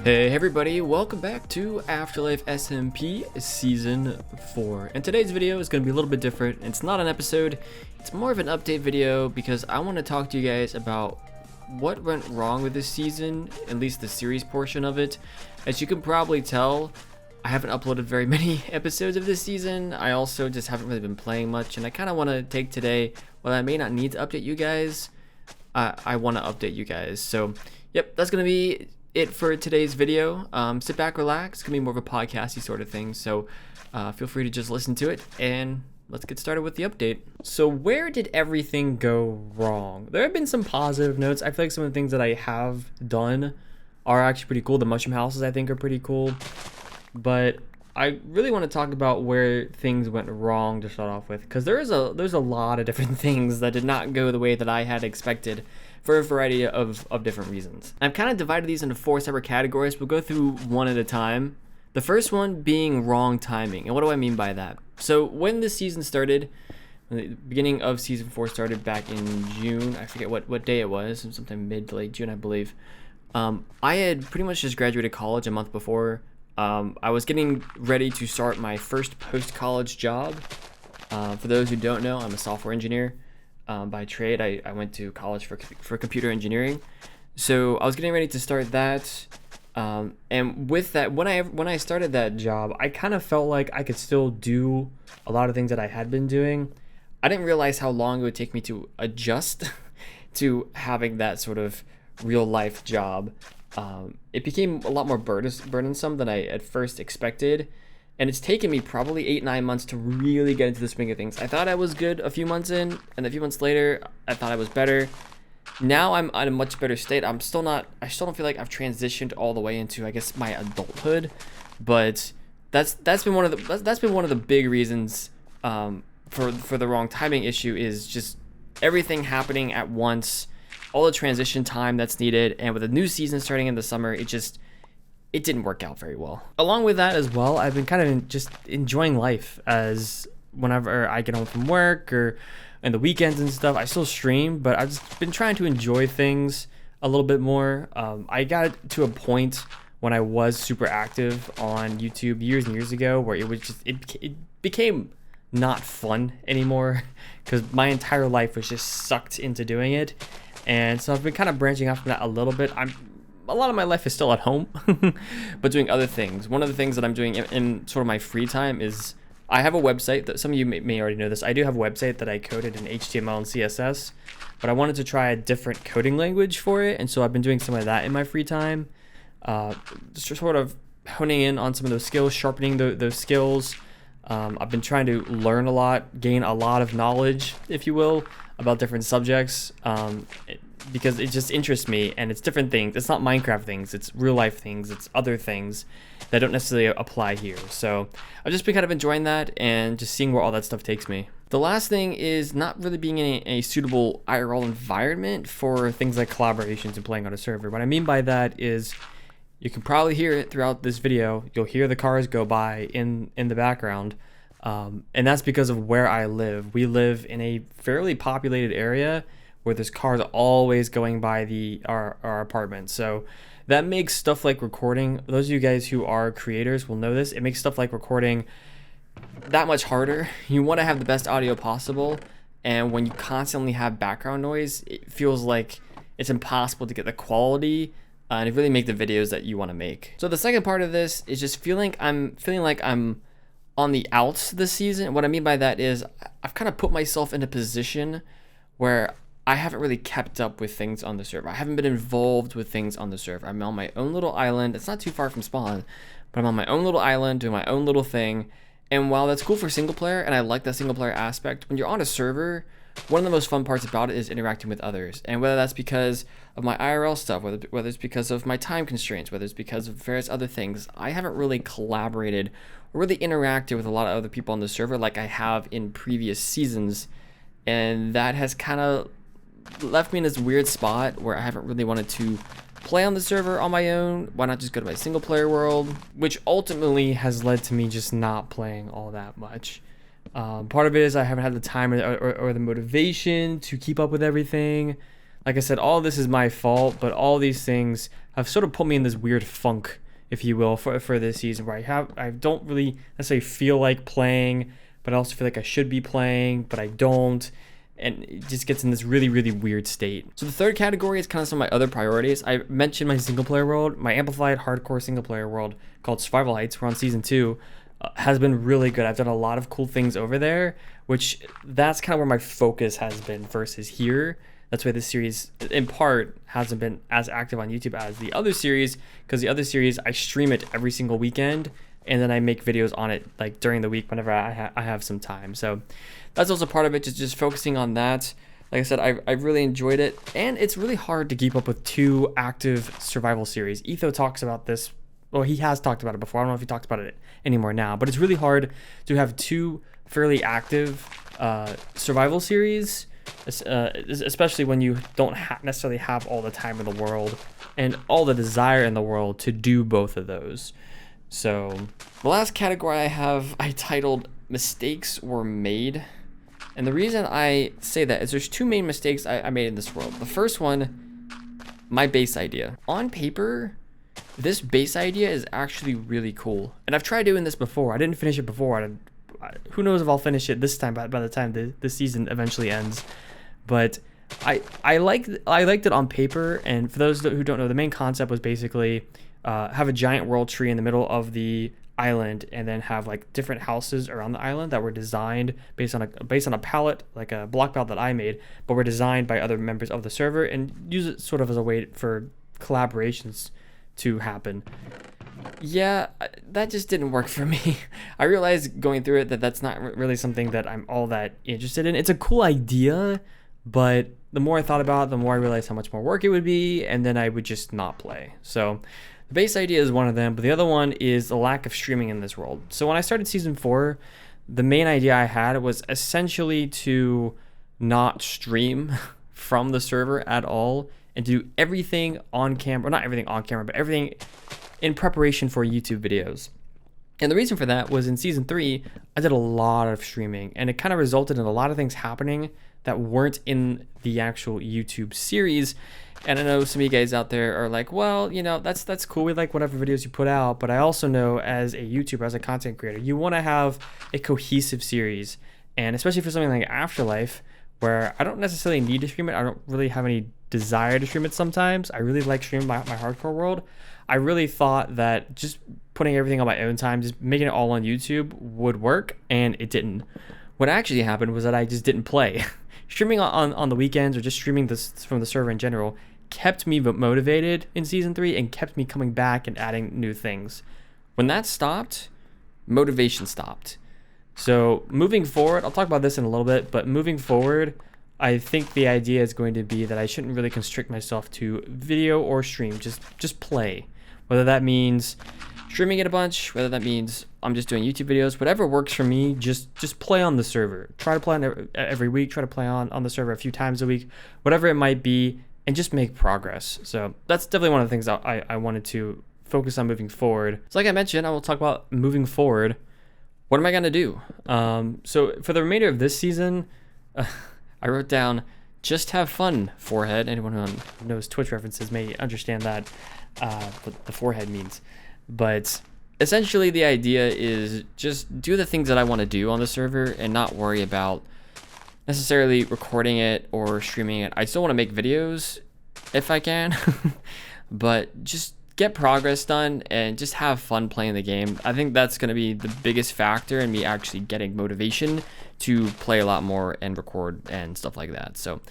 Hey everybody, welcome back to AfterLife SMP Season 4. And today's video is going to be a little bit different. It's not an episode, it's more of an update video because I want to talk to you guys about what went wrong with this season, at least the series portion of it. As you can probably tell, I haven't uploaded very many episodes of this season. I also just haven't really been playing much, and I kind of want to take today, while I may not need to update you guys, I want to update you guys. So, yep, that's going to be it for today's video. Sit back, relax. It's gonna be more of a podcasty sort of thing, so feel free to just listen to it, and let's get started with the update. So where did everything go wrong? There have been some positive notes. I feel like some of the things that I have done are actually pretty cool. The mushroom houses I think are pretty cool, but I really want to talk about where things went wrong to start off with, because there's a lot of different things that did not go the way that I had expected for a variety of different reasons. I've kind of divided these into 4 separate categories. We'll go through one at a time. The first one being wrong timing. And what do I mean by that? So when this season started, the beginning of season 4 started back in June. I forget what day it was, sometime mid to late June, I believe. I had pretty much just graduated college a month before. I was getting ready to start my first post-college job. For those who don't know, I'm a software engineer. By trade, I went to college for computer engineering, so I was getting ready to start that, and with that, when I started that job, I kind of felt like I could still do a lot of things that I had been doing. I didn't realize how long it would take me to adjust to having that sort of real life job. It became a lot more burdensome than I at first expected. And it's taken me probably 8-9 months to really get into the swing of things. I thought I was good a few months in, and a few months later, I thought I was better. Now I'm at a much better state. I still don't feel like I've transitioned all the way into, I guess, my adulthood. But that's been one of the big reasons for the wrong timing issue, is just everything happening at once, all the transition time that's needed, and with a new season starting in the summer, it didn't work out very well. Along with that as well, I've been kind of just enjoying life, as whenever I get home from work or in the weekends and stuff, I still stream, but I've just been trying to enjoy things a little bit more. I got to a point when I was super active on YouTube years and years ago where it became not fun anymore, because my entire life was just sucked into doing it. And so I've been kind of branching off from that a little bit. A lot of my life is still at home, but doing other things. One of the things that I'm doing in sort of my free time is I have a website that some of you may already know this. I do have a website that I coded in HTML and CSS, but I wanted to try a different coding language for it. And so I've been doing some of that in my free time, just sort of honing in on some of those skills, sharpening those skills. I've been trying to learn a lot, gain a lot of knowledge, if you will, about different subjects. Because it just interests me, and it's different things. It's not Minecraft things, it's real life things, it's other things that don't necessarily apply here. So I've just been kind of enjoying that and just seeing where all that stuff takes me. The last thing is not really being in a suitable IRL environment for things like collaborations and playing on a server. What I mean by that is, you can probably hear it throughout this video. You'll hear the cars go by in the background. And that's because of where I live. We live in a fairly populated area where there's cars always going by our apartment. So that makes stuff like recording, those of you guys who are creators will know this, it makes stuff like recording that much harder. You want to have the best audio possible, and when you constantly have background noise, it feels like it's impossible to get the quality and really make the videos that you want to make. So the second part of this is just feeling like I'm on the outs this season. What I mean by that is I've kind of put myself in a position where I haven't really kept up with things on the server. I haven't been involved with things on the server. I'm on my own little island. It's not too far from spawn, but I'm on my own little island doing my own little thing. And while that's cool for single player, and I like that single player aspect, when you're on a server, one of the most fun parts about it is interacting with others. And whether that's because of my IRL stuff, whether it's because of my time constraints, whether it's because of various other things, I haven't really collaborated or really interacted with a lot of other people on the server like I have in previous seasons. And that has kind of left me in this weird spot where I haven't really wanted to play on the server on my own. Why not just go to my single player world? Which ultimately has led to me just not playing all that much. Part of it is I haven't had the time or the motivation to keep up with everything. Like I said, all this is my fault, but all these things have sort of put me in this weird funk, if you will, for this season, where I don't really necessarily feel like playing, but I also feel like I should be playing, but I don't. And it just gets in this really, really weird state. So the third category is kind of some of my other priorities. I mentioned my single player world, my amplified hardcore single player world called Survival Heights. We're on season 2. Has been really good. I've done a lot of cool things over there, which that's kind of where my focus has been versus here. That's why this series, in part, hasn't been as active on YouTube as the other series, because the other series, I stream it every single weekend, and then I make videos on it like during the week whenever I have some time. So that's also part of it, just focusing on that. Like I said, I really enjoyed it, and it's really hard to keep up with 2 active survival series. Etho talks about this. Well, he has talked about it before. I don't know if he talks about it anymore now, but it's really hard to have 2 fairly active survival series, especially when you don't necessarily have all the time in the world and all the desire in the world to do both of those. So the last category I titled Mistakes Were Made. And the reason I say that is there's 2 main mistakes I made in this world. The first one, my base idea. On paper, this base idea is actually really cool. And I've tried doing this before. I didn't finish it before. Who knows if I'll finish it this time by the time the season eventually ends. But I liked it on paper. And for those who don't know, the main concept was basically have a giant world tree in the middle of the island, and then have like different houses around the island that were designed based on a palette, like a block palette that I made, but were designed by other members of the server, and use it sort of as a way for collaborations to happen. Yeah, that just didn't work for me. I realized going through it that that's not really something that I'm all that interested in. It's a cool idea, but the more I thought about it, the more I realized how much more work it would be, and then I would just not play. So the base idea is one of them, but the other one is the lack of streaming in this world. So when I started season 4, the main idea I had was essentially to not stream from the server at all, and do everything on camera, or not everything on camera, but everything in preparation for YouTube videos. And the reason for that was in season 3, I did a lot of streaming, and it kind of resulted in a lot of things happening that weren't in the actual YouTube series. And I know some of you guys out there are like, well, you know, that's cool. We like whatever videos you put out. But I also know as a YouTuber, as a content creator, you want to have a cohesive series. And especially for something like AfterLife, where I don't necessarily need to stream it. I don't really have any desire to stream it sometimes. I really like streaming my hardcore world. I really thought that just putting everything on my own time, just making it all on YouTube would work, and it didn't. What actually happened was that I just didn't play. Streaming on the weekends, or just streaming this from the server in general, kept me motivated in season 3 and kept me coming back and adding new things. When that stopped, motivation stopped. So moving forward, I'll talk about this in a little bit, but moving forward, I think the idea is going to be that I shouldn't really constrict myself to video or stream, just play. Whether that means streaming it a bunch, whether that means I'm just doing YouTube videos, whatever works for me, just play on the server. Try to play on every week, try to play on the server a few times a week, whatever it might be, and just make progress. So that's definitely one of the things I wanted to focus on moving forward. So like I mentioned, I will talk about moving forward. What am I going to do? So for the remainder of this season, I wrote down, just have fun, forehead. Anyone who knows Twitch references may understand that, what the forehead means. But essentially the idea is just do the things that I want to do on the server and not worry about necessarily recording it or streaming it. I still want to make videos if I can, but just get progress done and just have fun playing the game. I think that's going to be the biggest factor in me actually getting motivation to play a lot more and record and stuff like that. So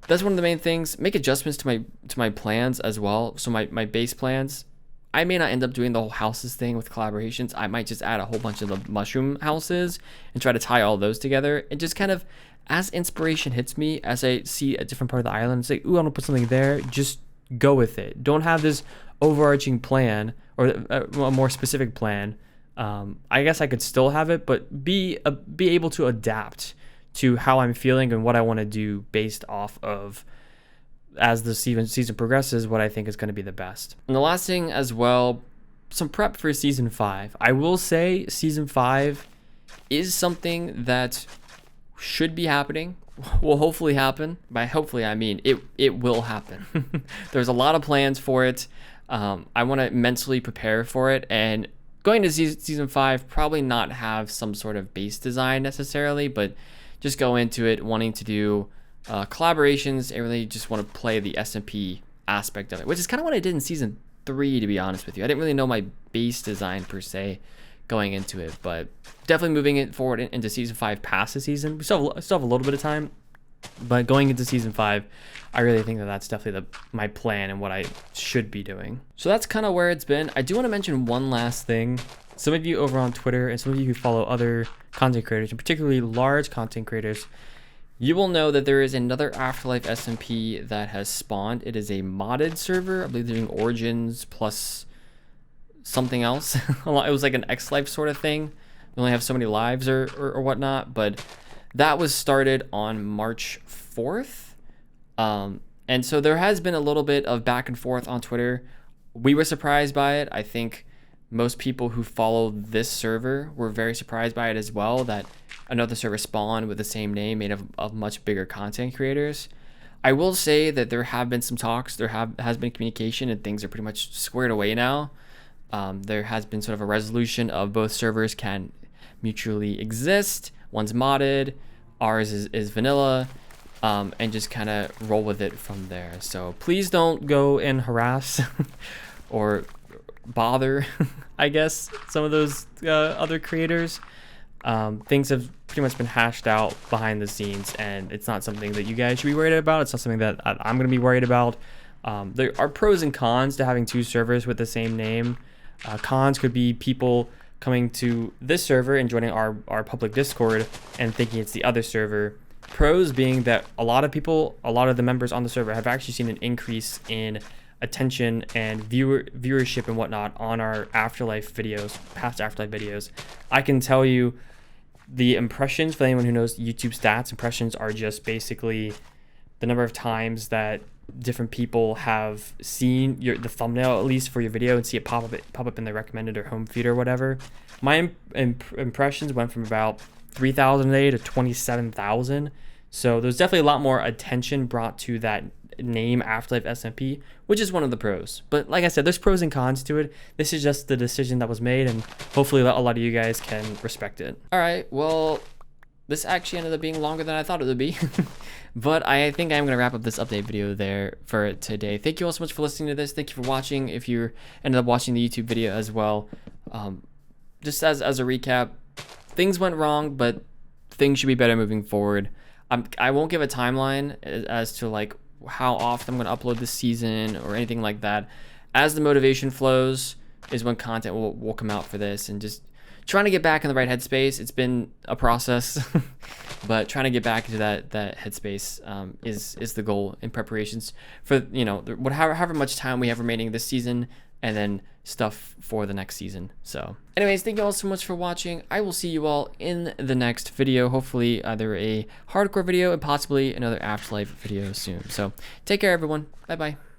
that's one of the main things. Make adjustments to my plans as well. So my base plans, I may not end up doing the whole houses thing with collaborations. I might just add a whole bunch of the mushroom houses and try to tie all those together, and just kind of, as inspiration hits me, as I see a different part of the island, say, ooh, I want to put something there, just go with it. Don't have this overarching plan or a more specific plan. I guess I could still have it, but be able to adapt to how I'm feeling and what I want to do based off of, as the season progresses, what I think is going to be the best. And the last thing as well, some prep for season 5. I will say season 5 is something that should be happening. will hopefully happen. By hopefully, I mean it will happen. There's a lot of plans for it. I want to mentally prepare for it, and going to season 5, probably not have some sort of base design necessarily, but just go into it wanting to do collaborations and really just want to play the SMP aspect of it, which is kind of what I did in season 3, to be honest with you. I didn't really know my base design per se going into it, but definitely moving it forward into season 5 past the season. We still have a little bit of time, but going into season 5, I really think that that's definitely my plan and what I should be doing. So that's kind of where it's been. I do want to mention one last thing. Some of you over on Twitter and some of you who follow other content creators, and particularly large content creators, you will know that there is another AfterLife SMP that has spawned. It is a modded server. I believe they're doing Origins plus something else. It was like an X-Life sort of thing. We only have so many lives or whatnot, but that was started on March 4th. And so there has been a little bit of back and forth on Twitter. We were surprised by it. I think most people who follow this server were very surprised by it as well, that another server spawned with the same name made of much bigger content creators. I will say that there have been some talks, has been communication, and things are pretty much squared away now. There has been sort of a resolution of both servers can mutually exist. One's modded, ours is vanilla, and just kind of roll with it from there. So please don't go and harass or bother, I guess, some of those other creators. Things have pretty much been hashed out behind the scenes, and it's not something that you guys should be worried about. It's not something that I'm going to be worried about. There are pros and cons to having 2 servers with the same name. Cons could be people coming to this server and joining our public Discord and thinking it's the other server. Pros being that a lot of the members on the server have actually seen an increase in attention and viewership and whatnot on our AfterLife videos, past AfterLife videos. I can tell you the impressions, for anyone who knows YouTube stats, impressions are just basically the number of times that different people have seen the thumbnail, at least for your video, and see it pop up in the recommended or home feed or whatever. My impressions went from about 3,000 a day to 27,000. So there's definitely a lot more attention brought to that name, AfterLife SMP, which is one of the pros. But like I said, there's pros and cons to it. This is just the decision that was made, and hopefully a lot of you guys can respect it. All right, well, this actually ended up being longer than I thought it would be. But I think I'm going to wrap up this update video there for today. Thank you all so much for listening to this. Thank you for watching. If you ended up watching the YouTube video as well, just as a recap, things went wrong, but things should be better moving forward. I won't give a timeline as to like how often I'm going to upload this season or anything like that. As the motivation flows is when content will come out for this, and just trying to get back in the right headspace. It's been a process, but trying to get back into that headspace is the goal in preparations for, you know, however much time we have remaining this season, and then stuff for the next season. So anyways, thank you all so much for watching. I will see you all in the next video, hopefully either a hardcore video and possibly another AfterLife video soon. So take care, everyone. Bye bye.